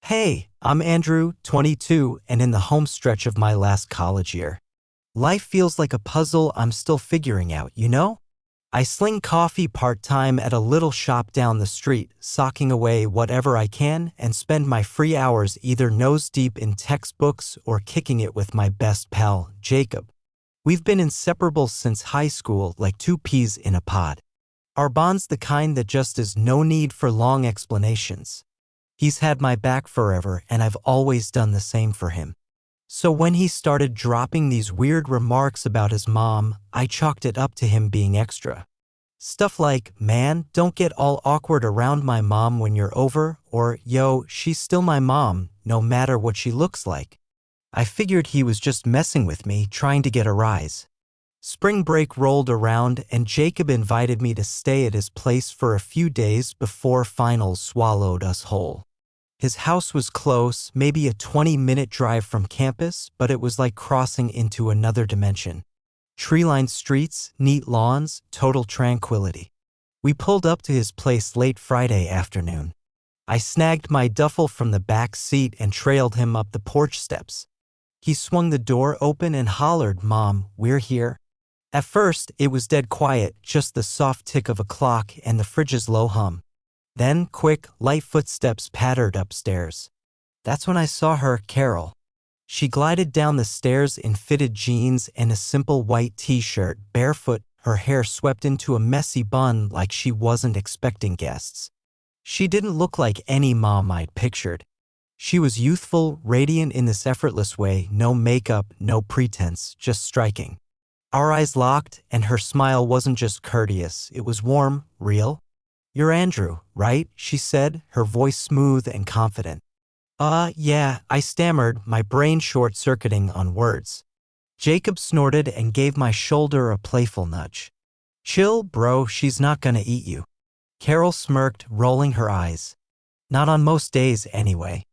Hey, I'm Andrew, 22, and in the home stretch of my last college year. Life feels like a puzzle I'm still figuring out, you know? I sling coffee part-time at a little shop down the street, socking away whatever I can, and spend my free hours either nose-deep in textbooks or kicking it with my best pal, Jacob. We've been inseparable since high school, like two peas in a pod. Our bond's the kind that just is no need for long explanations. He's had my back forever, and I've always done the same for him. So when he started dropping these weird remarks about his mom, I chalked it up to him being extra. Stuff like, man, don't get all awkward around my mom when you're over, or, yo, she's still my mom, no matter what she looks like. I figured he was just messing with me, trying to get a rise. Spring break rolled around, and Jacob invited me to stay at his place for a few days before finals swallowed us whole. His house was close, maybe a 20-minute drive from campus, but it was like crossing into another dimension. Tree-lined streets, neat lawns, total tranquility. We pulled up to his place late Friday afternoon. I snagged my duffel from the back seat and trailed him up the porch steps. He swung the door open and hollered, "Mom, we're here." At first, it was dead quiet, just the soft tick of a clock and the fridge's low hum. Then, quick, light footsteps pattered upstairs. That's when I saw her, Carol. She glided down the stairs in fitted jeans and a simple white t-shirt, barefoot, her hair swept into a messy bun like she wasn't expecting guests. She didn't look like any mom I'd pictured. She was youthful, radiant in this effortless way, no makeup, no pretense, just striking. Our eyes locked, and her smile wasn't just courteous, it was warm, real. "You're Andrew, right?" she said, her voice smooth and confident. Yeah, I stammered, my brain short-circuiting on words. Jacob snorted and gave my shoulder a playful nudge. "Chill, bro, she's not gonna eat you." Carol smirked, rolling her eyes. "Not on most days, anyway."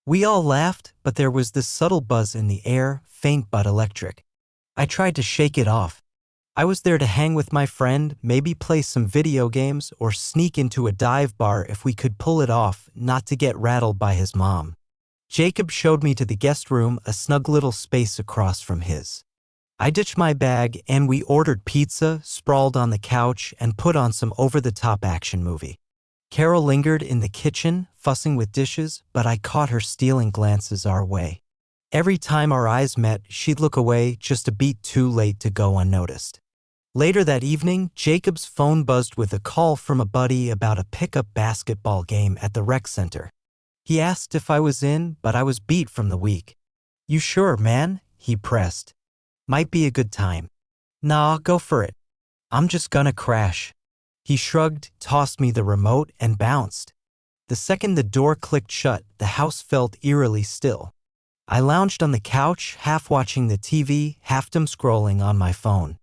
We all laughed, but there was this subtle buzz in the air, faint but electric. I tried to shake it off. I was there to hang with my friend, maybe play some video games, or sneak into a dive bar if we could pull it off, not to get rattled by his mom. Jacob showed me to the guest room, a snug little space across from his. I ditched my bag, and we ordered pizza, sprawled on the couch, and put on some over-the-top action movie. Carol lingered in the kitchen, fussing with dishes, but I caught her stealing glances our way. Every time our eyes met, she'd look away, just a beat too late to go unnoticed. Later that evening, Jacob's phone buzzed with a call from a buddy about a pickup basketball game at the rec center. He asked if I was in, but I was beat from the week. "You sure, man?" he pressed. "Might be a good time." "Nah, go for it. I'm just gonna crash." He shrugged, tossed me the remote, and bounced. The second the door clicked shut, the house felt eerily still. I lounged on the couch, half watching the TV, half scrolling on my phone.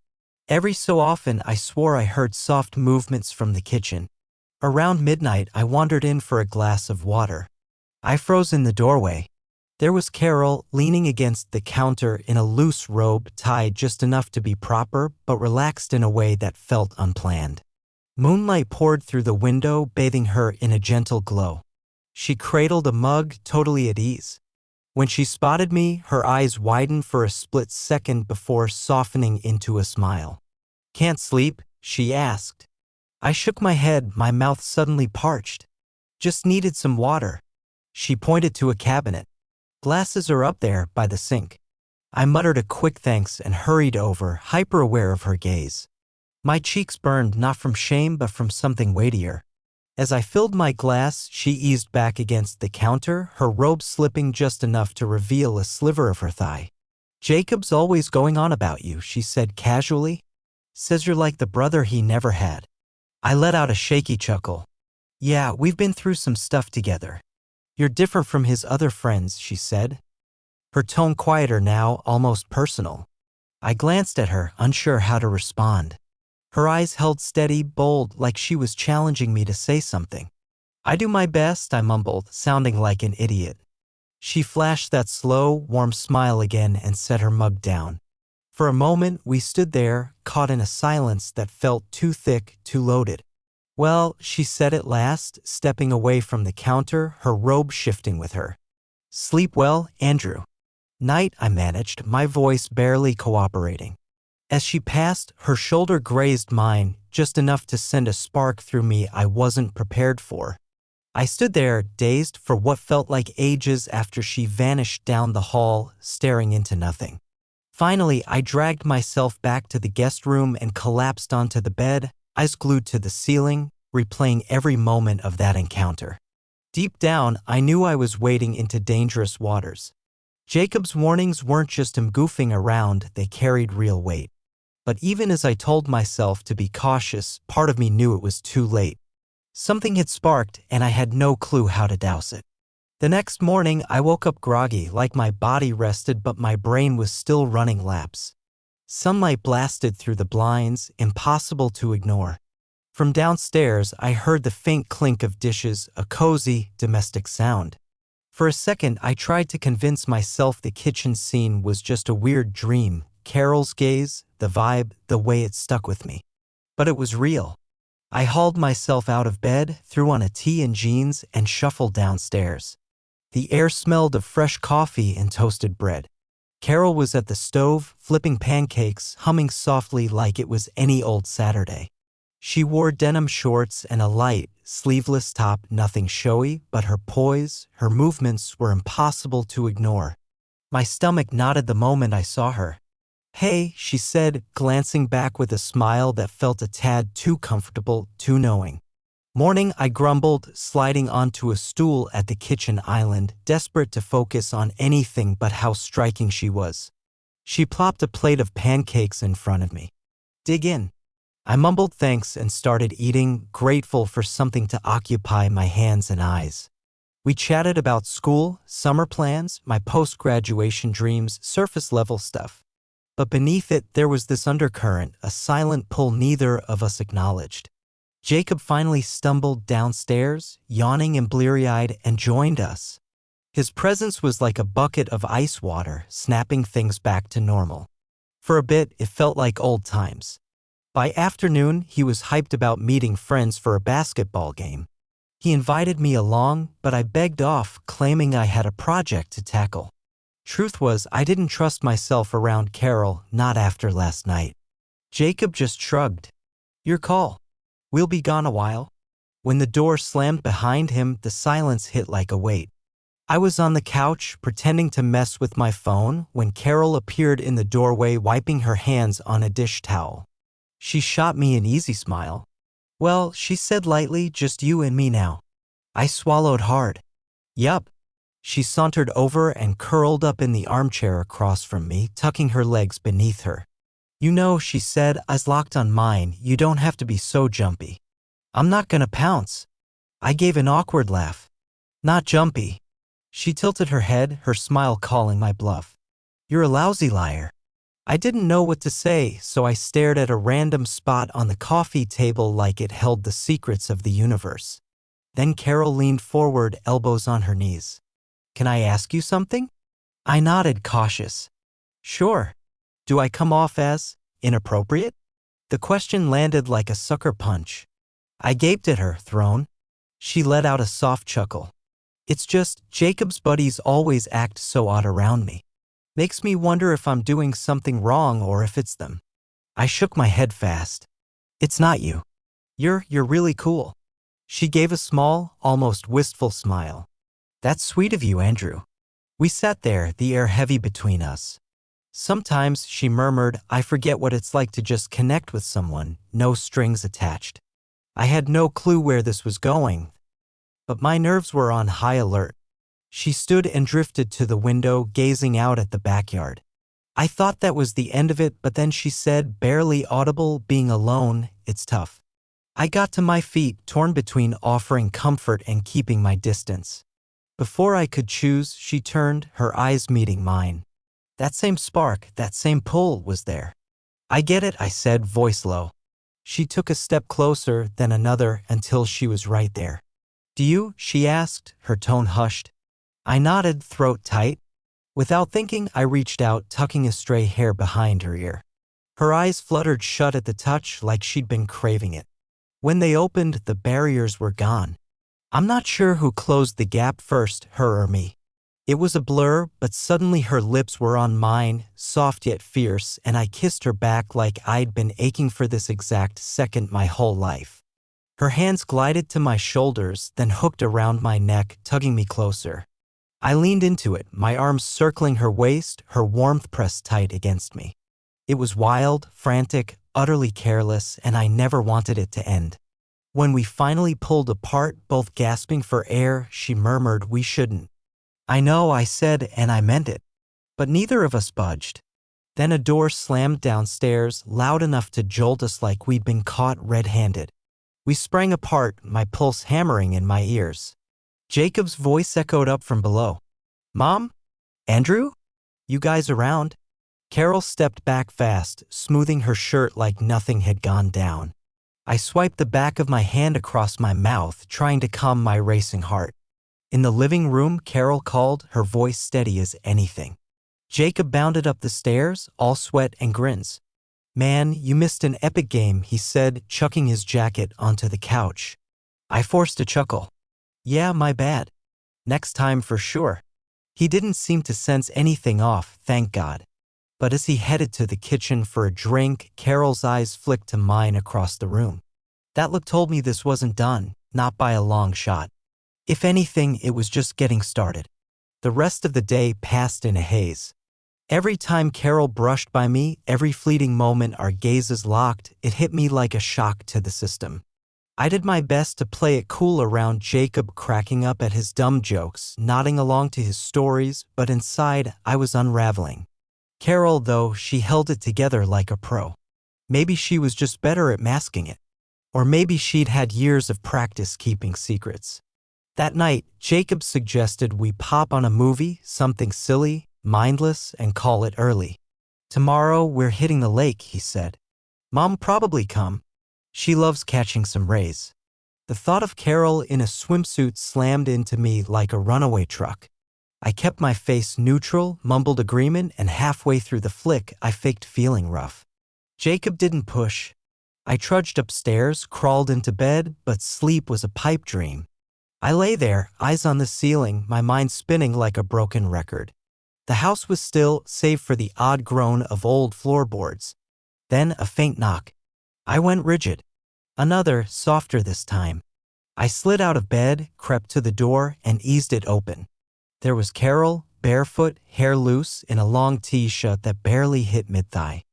Every so often, I swore I heard soft movements from the kitchen. Around midnight, I wandered in for a glass of water. I froze in the doorway. There was Carol, leaning against the counter in a loose robe tied just enough to be proper, but relaxed in a way that felt unplanned. Moonlight poured through the window, bathing her in a gentle glow. She cradled a mug, totally at ease. When she spotted me, her eyes widened for a split second before softening into a smile. "Can't sleep?" she asked. I shook my head, my mouth suddenly parched. "Just needed some water." She pointed to a cabinet. "Glasses are up there, by the sink." I muttered a quick thanks and hurried over, hyper-aware of her gaze. My cheeks burned not from shame but from something weightier. As I filled my glass, she eased back against the counter, her robe slipping just enough to reveal a sliver of her thigh. "Jacob's always going on about you," she said casually. "Says you're like the brother he never had." I let out a shaky chuckle. "Yeah, we've been through some stuff together." "You're different from his other friends," she said. Her tone quieter now, almost personal. I glanced at her, unsure how to respond. Her eyes held steady, bold, like she was challenging me to say something. "I do my best," I mumbled, sounding like an idiot. She flashed that slow, warm smile again and set her mug down. For a moment, we stood there, caught in a silence that felt too thick, too loaded. "Well," she said at last, stepping away from the counter, her robe shifting with her. Sleep well, Andrew. Night, I managed, my voice barely cooperating. As she passed, her shoulder grazed mine, just enough to send a spark through me I wasn't prepared for. I stood there, dazed, for what felt like ages after she vanished down the hall, staring into nothing. Finally, I dragged myself back to the guest room and collapsed onto the bed, eyes glued to the ceiling, replaying every moment of that encounter. Deep down, I knew I was wading into dangerous waters. Jacob's warnings weren't just him goofing around, they carried real weight. But even as I told myself to be cautious, part of me knew it was too late. Something had sparked, and I had no clue how to douse it. The next morning, I woke up groggy, like my body rested but my brain was still running laps. Sunlight blasted through the blinds, impossible to ignore. From downstairs, I heard the faint clink of dishes, a cozy, domestic sound. For a second, I tried to convince myself the kitchen scene was just a weird dream, Carol's gaze, the vibe, the way it stuck with me. But it was real. I hauled myself out of bed, threw on a tee and jeans, and shuffled downstairs. The air smelled of fresh coffee and toasted bread. Carol was at the stove, flipping pancakes, humming softly like it was any old Saturday. She wore denim shorts and a light, sleeveless top, nothing showy, but her poise, her movements were impossible to ignore. My stomach knotted the moment I saw her. "Hey," she said, glancing back with a smile that felt a tad too comfortable, too knowing. "Morning," I grumbled, sliding onto a stool at the kitchen island, desperate to focus on anything but how striking she was. She plopped a plate of pancakes in front of me. "Dig in." I mumbled thanks and started eating, grateful for something to occupy my hands and eyes. We chatted about school, summer plans, my post-graduation dreams, surface-level stuff. But beneath it, there was this undercurrent, a silent pull neither of us acknowledged. Jacob finally stumbled downstairs, yawning and bleary-eyed, and joined us. His presence was like a bucket of ice water, snapping things back to normal. For a bit, it felt like old times. By afternoon, he was hyped about meeting friends for a basketball game. He invited me along, but I begged off, claiming I had a project to tackle. Truth was, I didn't trust myself around Carol, not after last night. Jacob just shrugged. "Your call. We'll be gone a while." When the door slammed behind him, the silence hit like a weight. I was on the couch, pretending to mess with my phone, when Carol appeared in the doorway, wiping her hands on a dish towel. She shot me an easy smile. "Well," she said lightly, "just you and me now." I swallowed hard. "Yup." She sauntered over and curled up in the armchair across from me, tucking her legs beneath her. "You know," she said, eyes locked on mine, "you don't have to be so jumpy." "I'm not gonna pounce." I gave an awkward laugh. "Not jumpy." She tilted her head, her smile calling my bluff. "You're a lousy liar." I didn't know what to say, so I stared at a random spot on the coffee table like it held the secrets of the universe. Then Carol leaned forward, elbows on her knees. "Can I ask you something?" I nodded, cautious. "Sure." "Do I come off as inappropriate?" The question landed like a sucker punch. I gaped at her, thrown. She let out a soft chuckle. "It's just, Jacob's buddies always act so odd around me. Makes me wonder if I'm doing something wrong or if it's them." I shook my head fast. "It's not you. You're really cool." She gave a small, almost wistful smile. "That's sweet of you, Andrew." We sat there, the air heavy between us. "Sometimes," she murmured, "I forget what it's like to just connect with someone, no strings attached." I had no clue where this was going, but my nerves were on high alert. She stood and drifted to the window, gazing out at the backyard. I thought that was the end of it, but then she said, barely audible, "Being alone, it's tough." I got to my feet, torn between offering comfort and keeping my distance. Before I could choose, she turned, her eyes meeting mine. That same spark, that same pull was there. "I get it," I said, voice low. She took a step closer, then another, until she was right there. "Do you?" she asked, her tone hushed. I nodded, throat tight. Without thinking, I reached out, tucking a stray hair behind her ear. Her eyes fluttered shut at the touch, like she'd been craving it. When they opened, the barriers were gone. I'm not sure who closed the gap first, her or me. It was a blur, but suddenly her lips were on mine, soft yet fierce, and I kissed her back like I'd been aching for this exact second my whole life. Her hands glided to my shoulders, then hooked around my neck, tugging me closer. I leaned into it, my arms circling her waist, her warmth pressed tight against me. It was wild, frantic, utterly careless, and I never wanted it to end. When we finally pulled apart, both gasping for air, she murmured, "We shouldn't." "I know," I said, and I meant it. But neither of us budged. Then a door slammed downstairs, loud enough to jolt us like we'd been caught red-handed. We sprang apart, my pulse hammering in my ears. Jacob's voice echoed up from below. "Mom? Andrew? You guys around?" Carol stepped back fast, smoothing her shirt like nothing had gone down. I swiped the back of my hand across my mouth, trying to calm my racing heart. In the living room, Carol called, her voice steady as anything. Jacob bounded up the stairs, all sweat and grins. "Man, you missed an epic game," he said, chucking his jacket onto the couch. I forced a chuckle. "Yeah, my bad. Next time for sure." He didn't seem to sense anything off, thank God. But as he headed to the kitchen for a drink, Carol's eyes flicked to mine across the room. That look told me this wasn't done, not by a long shot. If anything, it was just getting started. The rest of the day passed in a haze. Every time Carol brushed by me, every fleeting moment our gazes locked, it hit me like a shock to the system. I did my best to play it cool around Jacob, cracking up at his dumb jokes, nodding along to his stories, but inside, I was unraveling. Carol, though, she held it together like a pro. Maybe she was just better at masking it. Or maybe she'd had years of practice keeping secrets. That night, Jacob suggested we pop on a movie, something silly, mindless, and call it early. "Tomorrow, we're hitting the lake," he said. "Mom probably come. She loves catching some rays." The thought of Carol in a swimsuit slammed into me like a runaway truck. I kept my face neutral, mumbled agreement, and halfway through the flick, I faked feeling rough. Jacob didn't push. I trudged upstairs, crawled into bed, but sleep was a pipe dream. I lay there, eyes on the ceiling, my mind spinning like a broken record. The house was still, save for the odd groan of old floorboards. Then a faint knock. I went rigid. Another, softer this time. I slid out of bed, crept to the door, and eased it open. There was Carol, barefoot, hair loose, in a long t-shirt that barely hit mid-thigh.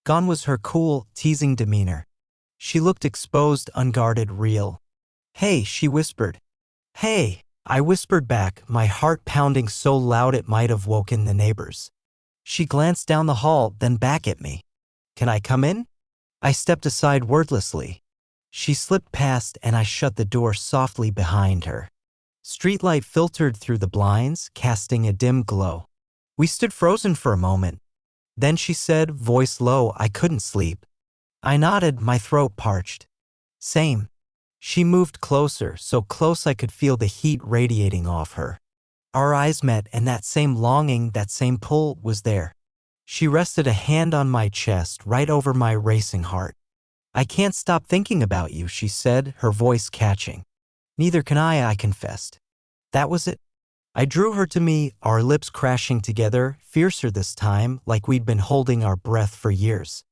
Gone was her cool, teasing demeanor. She looked exposed, unguarded, real. "Hey," she whispered. "Hey," I whispered back, my heart pounding so loud it might have woken the neighbors. She glanced down the hall, then back at me. "Can I come in?" I stepped aside wordlessly. She slipped past, and I shut the door softly behind her. Streetlight filtered through the blinds, casting a dim glow. We stood frozen for a moment. Then she said, voice low, "I couldn't sleep." I nodded, my throat parched. "Same." She moved closer, so close I could feel the heat radiating off her. Our eyes met, and that same longing, that same pull was there. She rested a hand on my chest, right over my racing heart. "I can't stop thinking about you," she said, her voice catching. "Neither can I confessed. That was it. I drew her to me, our lips crashing together, fiercer this time, like we'd been holding our breath for years.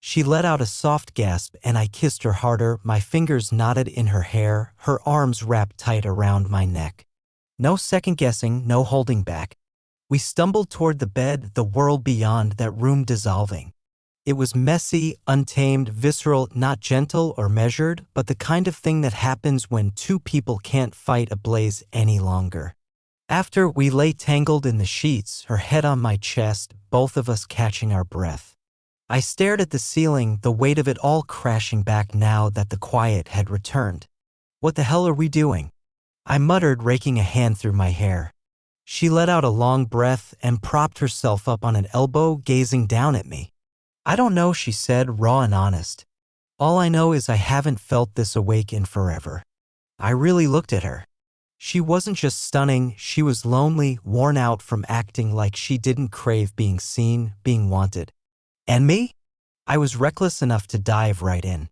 She let out a soft gasp, and I kissed her harder, my fingers knotted in her hair, her arms wrapped tight around my neck. No second-guessing, no holding back. We stumbled toward the bed, the world beyond, that room dissolving. It was messy, untamed, visceral, not gentle or measured, but the kind of thing that happens when two people can't fight a blaze any longer. After, we lay tangled in the sheets, her head on my chest, both of us catching our breath. I stared at the ceiling, the weight of it all crashing back now that the quiet had returned. "What the hell are we doing?" I muttered, raking a hand through my hair. She let out a long breath and propped herself up on an elbow, gazing down at me. "I don't know," she said, raw and honest. "All I know is I haven't felt this awake in forever." I really looked at her. She wasn't just stunning, she was lonely, worn out from acting like she didn't crave being seen, being wanted. And me? I was reckless enough to dive right in.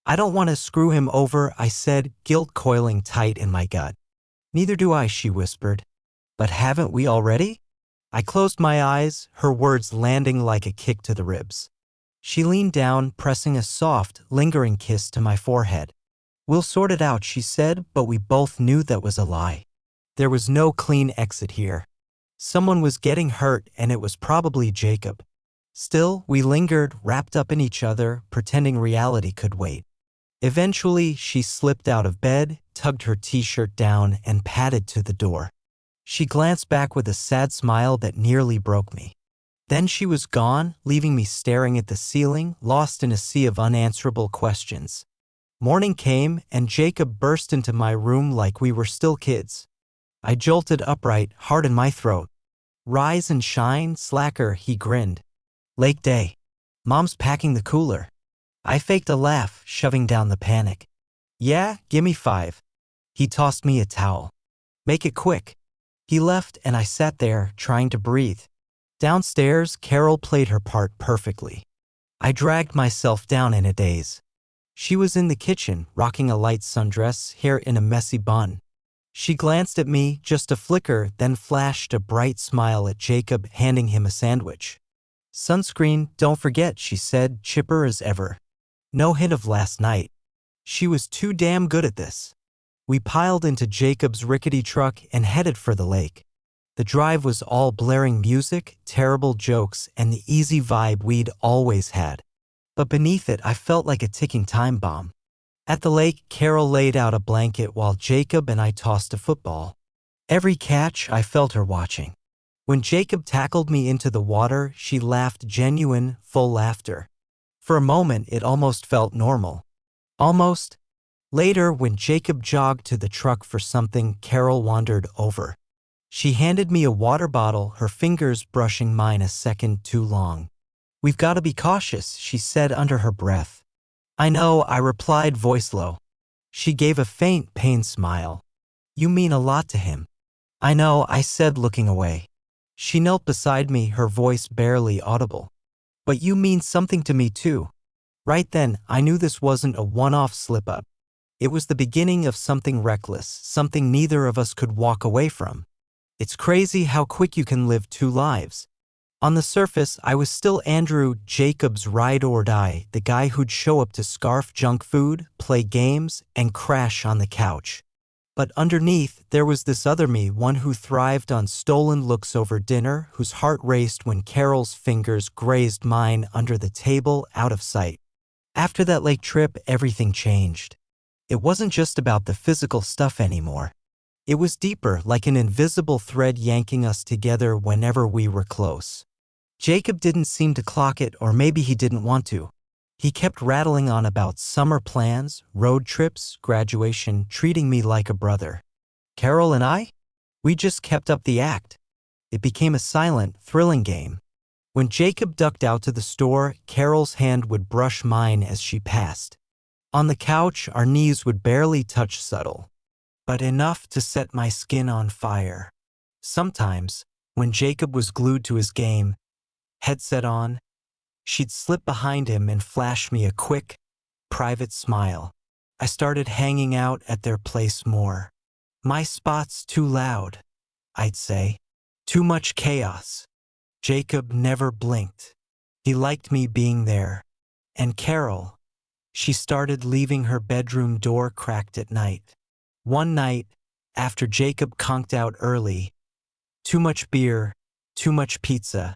"I don't want to screw him over," I said, guilt coiling tight in my gut. "Neither do I," she whispered. But haven't we already? I closed my eyes, her words landing like a kick to the ribs. She leaned down, pressing a soft, lingering kiss to my forehead. We'll sort it out, she said, but we both knew that was a lie. There was no clean exit here. Someone was getting hurt, and it was probably Jacob. Still, we lingered, wrapped up in each other, pretending reality could wait. Eventually, she slipped out of bed, tugged her t-shirt down, and padded to the door. She glanced back with a sad smile that nearly broke me. Then she was gone, leaving me staring at the ceiling, lost in a sea of unanswerable questions. Morning came, and Jacob burst into my room like we were still kids. I jolted upright, heart in my throat. Rise and shine, slacker, he grinned. Lake day. Mom's packing the cooler. I faked a laugh, shoving down the panic. Yeah, gimme 5. He tossed me a towel. Make it quick. He left, and I sat there, trying to breathe. Downstairs, Carol played her part perfectly. I dragged myself down in a daze. She was in the kitchen, rocking a light sundress, hair in a messy bun. She glanced at me, just a flicker, then flashed a bright smile at Jacob, handing him a sandwich. Sunscreen, don't forget, she said, chipper as ever. No hint of last night. She was too damn good at this. We piled into Jacob's rickety truck and headed for the lake. The drive was all blaring music, terrible jokes, and the easy vibe we'd always had. But beneath it, I felt like a ticking time bomb. At the lake, Carol laid out a blanket while Jacob and I tossed a football. Every catch, I felt her watching. When Jacob tackled me into the water, she laughed, genuine, full laughter. For a moment, it almost felt normal. Almost. Later, when Jacob jogged to the truck for something, Carol wandered over. She handed me a water bottle, her fingers brushing mine a second too long. We've got to be cautious, she said under her breath. I know, I replied, voice low. She gave a faint, pained smile. You mean a lot to him. I know, I said, looking away. She knelt beside me, her voice barely audible. But you mean something to me too. Right then, I knew this wasn't a one-off slip-up. It was the beginning of something reckless, something neither of us could walk away from. It's crazy how quick you can live 2 lives. On the surface, I was still Andrew, Jacob's ride or die, the guy who'd show up to scarf junk food, play games, and crash on the couch. But underneath, there was this other me, one who thrived on stolen looks over dinner, whose heart raced when Carol's fingers grazed mine under the table, out of sight. After that lake trip, everything changed. It wasn't just about the physical stuff anymore. It was deeper, like an invisible thread yanking us together whenever we were close. Jacob didn't seem to clock it, or maybe he didn't want to. He kept rattling on about summer plans, road trips, graduation, treating me like a brother. Carol and I? We just kept up the act. It became a silent, thrilling game. When Jacob ducked out to the store, Carol's hand would brush mine as she passed. On the couch, our knees would barely touch, subtle, but enough to set my skin on fire. Sometimes, when Jacob was glued to his game, headset on, she'd slip behind him and flash me a quick, private smile. I started hanging out at their place more. My spot's too loud, I'd say. Too much chaos. Jacob never blinked. He liked me being there. And Carol, she started leaving her bedroom door cracked at night. One night, after Jacob conked out early, too much beer, too much pizza,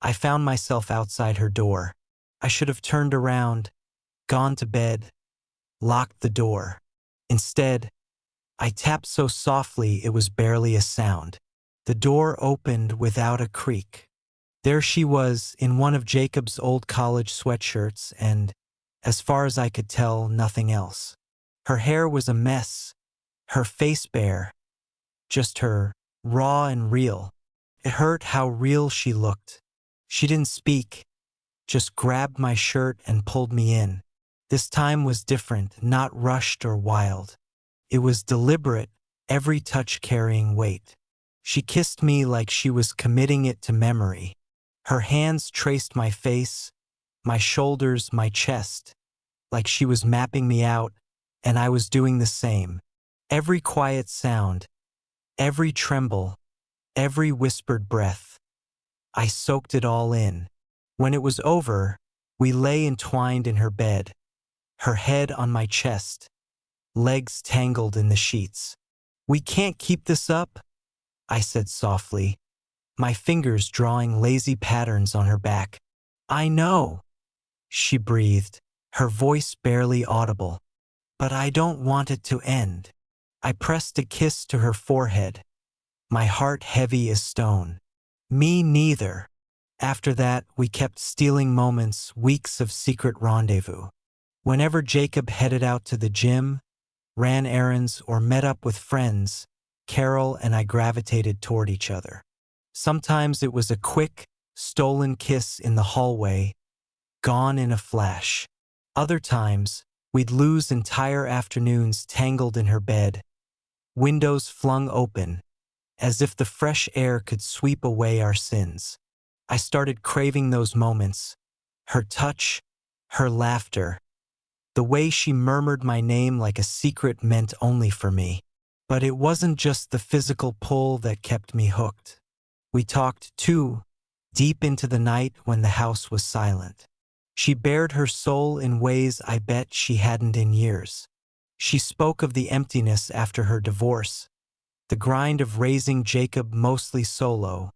I found myself outside her door. I should have turned around, gone to bed, locked the door. Instead, I tapped so softly it was barely a sound. The door opened without a creak. There she was in one of Jacob's old college sweatshirts and, as far as I could tell, nothing else. Her hair was a mess, her face bare, just her, raw and real. It hurt how real she looked. She didn't speak, just grabbed my shirt and pulled me in. This time was different, not rushed or wild. It was deliberate, every touch carrying weight. She kissed me like she was committing it to memory. Her hands traced my face, my shoulders, my chest, like she was mapping me out, and I was doing the same. Every quiet sound, every tremble, every whispered breath. I soaked it all in. When it was over, we lay entwined in her bed, her head on my chest, legs tangled in the sheets. "We can't keep this up," I said softly, my fingers drawing lazy patterns on her back. "I know," she breathed, her voice barely audible. "But I don't want it to end." I pressed a kiss to her forehead, my heart heavy as stone. "Me neither." After that, we kept stealing moments, weeks of secret rendezvous. Whenever Jacob headed out to the gym, ran errands, or met up with friends, Carol and I gravitated toward each other. Sometimes it was a quick, stolen kiss in the hallway, gone in a flash. Other times, we'd lose entire afternoons tangled in her bed, windows flung open, as if the fresh air could sweep away our sins. I started craving those moments, her touch, her laughter, the way she murmured my name like a secret meant only for me. But it wasn't just the physical pull that kept me hooked. We talked, too, deep into the night when the house was silent. She bared her soul in ways I bet she hadn't in years. She spoke of the emptiness after her divorce, the grind of raising Jacob mostly solo,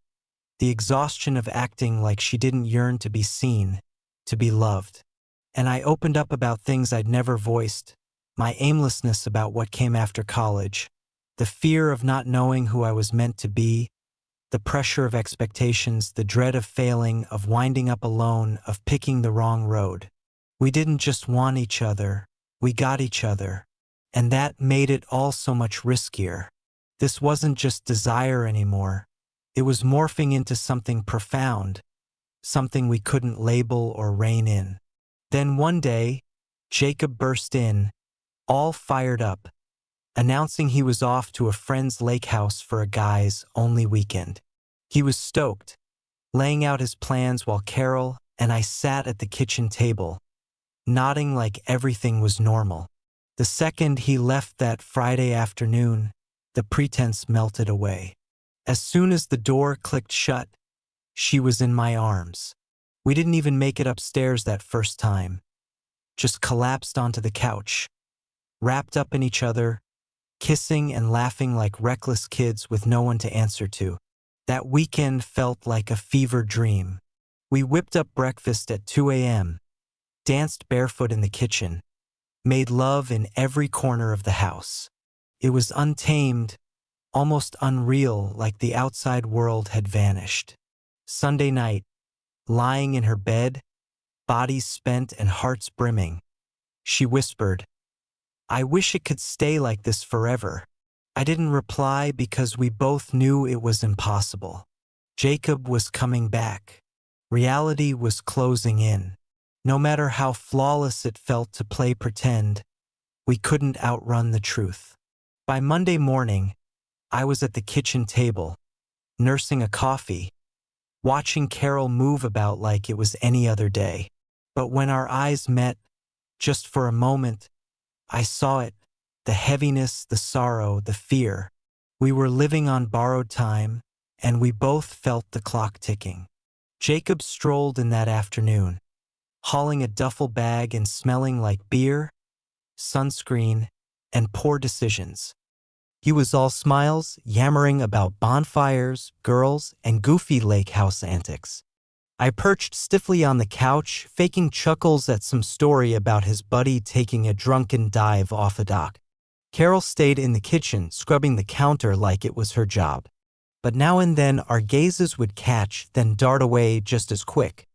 the exhaustion of acting like she didn't yearn to be seen, to be loved. And I opened up about things I'd never voiced, my aimlessness about what came after college, the fear of not knowing who I was meant to be, the pressure of expectations, the dread of failing, of winding up alone, of picking the wrong road. We didn't just want each other, we got each other, and that made it all so much riskier. This wasn't just desire anymore. It was morphing into something profound, something we couldn't label or rein in. Then one day, Jacob burst in, all fired up, announcing he was off to a friend's lake house for a guys-only weekend. He was stoked, laying out his plans while Carol and I sat at the kitchen table, nodding like everything was normal. The second he left that Friday afternoon, the pretense melted away. As soon as the door clicked shut, she was in my arms. We didn't even make it upstairs that first time, just collapsed onto the couch, wrapped up in each other, kissing and laughing like reckless kids with no one to answer to. That weekend felt like a fever dream. We whipped up breakfast at 2 a.m., danced barefoot in the kitchen, made love in every corner of the house. It was untamed, almost unreal, like the outside world had vanished. Sunday night, lying in her bed, bodies spent and hearts brimming, she whispered, "I wish it could stay like this forever." I didn't reply because we both knew it was impossible. Jacob was coming back. Reality was closing in. No matter how flawless it felt to play pretend, we couldn't outrun the truth. By Monday morning, I was at the kitchen table, nursing a coffee, watching Carol move about like it was any other day. But when our eyes met, just for a moment, I saw it, the heaviness, the sorrow, the fear. We were living on borrowed time, and we both felt the clock ticking. Jacob strolled in that afternoon, hauling a duffel bag and smelling like beer, sunscreen, and poor decisions. He was all smiles, yammering about bonfires, girls, and goofy lake house antics. I perched stiffly on the couch, faking chuckles at some story about his buddy taking a drunken dive off a dock. Carol stayed in the kitchen, scrubbing the counter like it was her job. But now and then our gazes would catch, then dart away just as quick.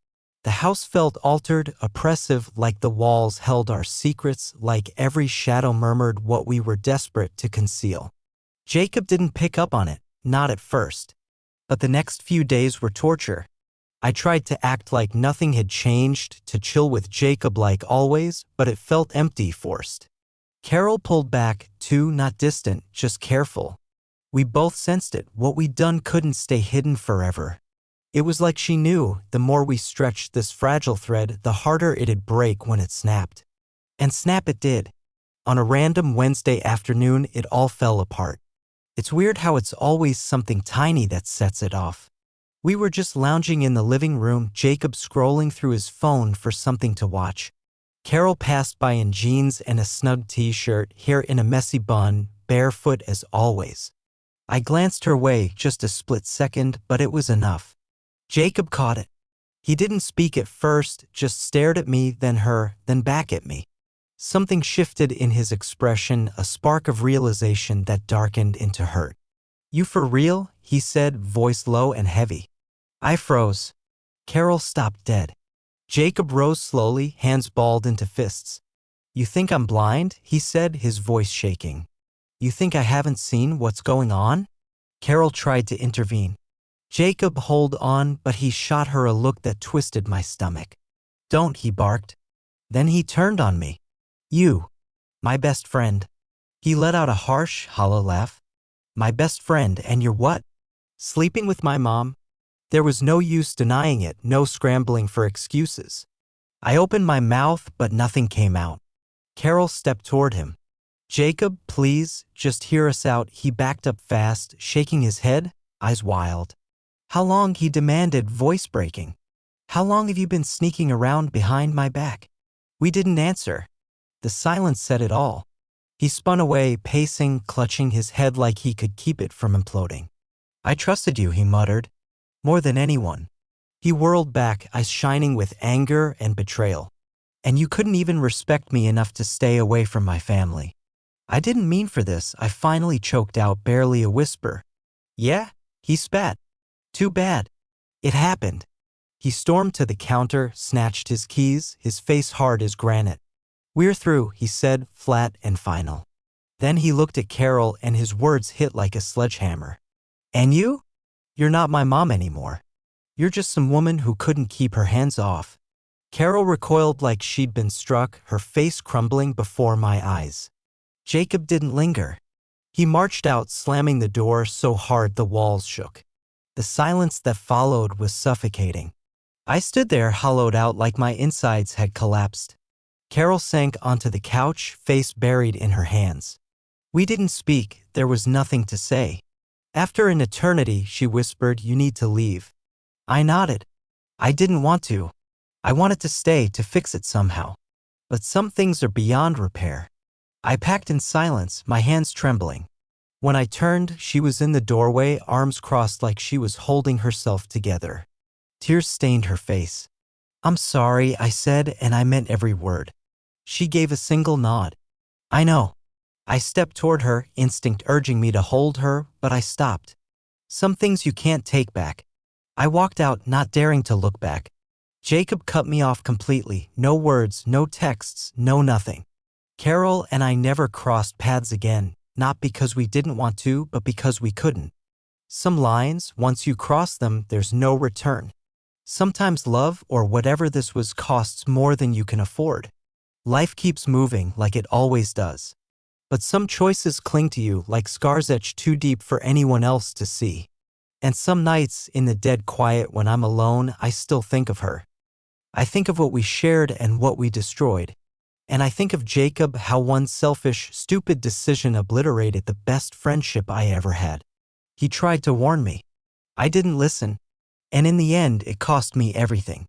The house felt altered, oppressive, like the walls held our secrets, like every shadow murmured what we were desperate to conceal. Jacob didn't pick up on it, not at first. But the next few days were torture. I tried to act like nothing had changed, to chill with Jacob like always, but it felt empty, forced. Carol pulled back, too, not distant, just careful. We both sensed it. What we'd done couldn't stay hidden forever. It was like she knew, the more we stretched this fragile thread, the harder it'd break when it snapped. And snap it did. On a random Wednesday afternoon, it all fell apart. It's weird how it's always something tiny that sets it off. We were just lounging in the living room, Jacob scrolling through his phone for something to watch. Carol passed by in jeans and a snug t-shirt, hair in a messy bun, barefoot as always. I glanced her way just a split second, but it was enough. Jacob caught it. He didn't speak at first, just stared at me, then her, then back at me. Something shifted in his expression, a spark of realization that darkened into hurt. "You for real?" he said, voice low and heavy. I froze. Carol stopped dead. Jacob rose slowly, hands balled into fists. "You think I'm blind?" he said, his voice shaking. "You think I haven't seen what's going on?" Carol tried to intervene. "Jacob, hold on," but he shot her a look that twisted my stomach. "Don't," he barked. Then he turned on me. "You, my best friend." He let out a harsh, hollow laugh. "My best friend, and you're what? Sleeping with my mom?" There was no use denying it, no scrambling for excuses. I opened my mouth, but nothing came out. Carol stepped toward him. "Jacob, please, just hear us out." He backed up fast, shaking his head, eyes wild. "How long?" he demanded, voice breaking. "How long have you been sneaking around behind my back?" We didn't answer. The silence said it all. He spun away, pacing, clutching his head like he could keep it from imploding. "I trusted you," he muttered. "More than anyone." He whirled back, eyes shining with anger and betrayal. "And you couldn't even respect me enough to stay away from my family." "I didn't mean for this," I finally choked out, barely a whisper. "Yeah?" he spat. "Too bad. It happened." He stormed to the counter, snatched his keys, his face hard as granite. "We're through," he said, flat and final. Then he looked at Carol and his words hit like a sledgehammer. "And you? You're not my mom anymore. You're just some woman who couldn't keep her hands off." Carol recoiled like she'd been struck, her face crumbling before my eyes. Jacob didn't linger. He marched out, slamming the door so hard the walls shook. The silence that followed was suffocating. I stood there, hollowed out like my insides had collapsed. Carol sank onto the couch, face buried in her hands. We didn't speak, there was nothing to say. After an eternity, she whispered, "You need to leave." I nodded. I didn't want to. I wanted to stay, to fix it somehow. But some things are beyond repair. I packed in silence, my hands trembling. When I turned, she was in the doorway, arms crossed like she was holding herself together. Tears stained her face. "I'm sorry," I said, and I meant every word. She gave a single nod. "I know." I stepped toward her, instinct urging me to hold her, but I stopped. Some things you can't take back. I walked out, not daring to look back. Jacob cut me off completely. No words, no texts, no nothing. Carol and I never crossed paths again, not because we didn't want to, but because we couldn't. Some lines, once you cross them, there's no return. Sometimes love, or whatever this was, costs more than you can afford. Life keeps moving like it always does. But some choices cling to you like scars etched too deep for anyone else to see. And some nights, in the dead quiet when I'm alone, I still think of her. I think of what we shared and what we destroyed. And I think of Jacob, how one selfish, stupid decision obliterated the best friendship I ever had. He tried to warn me. I didn't listen. And in the end, it cost me everything.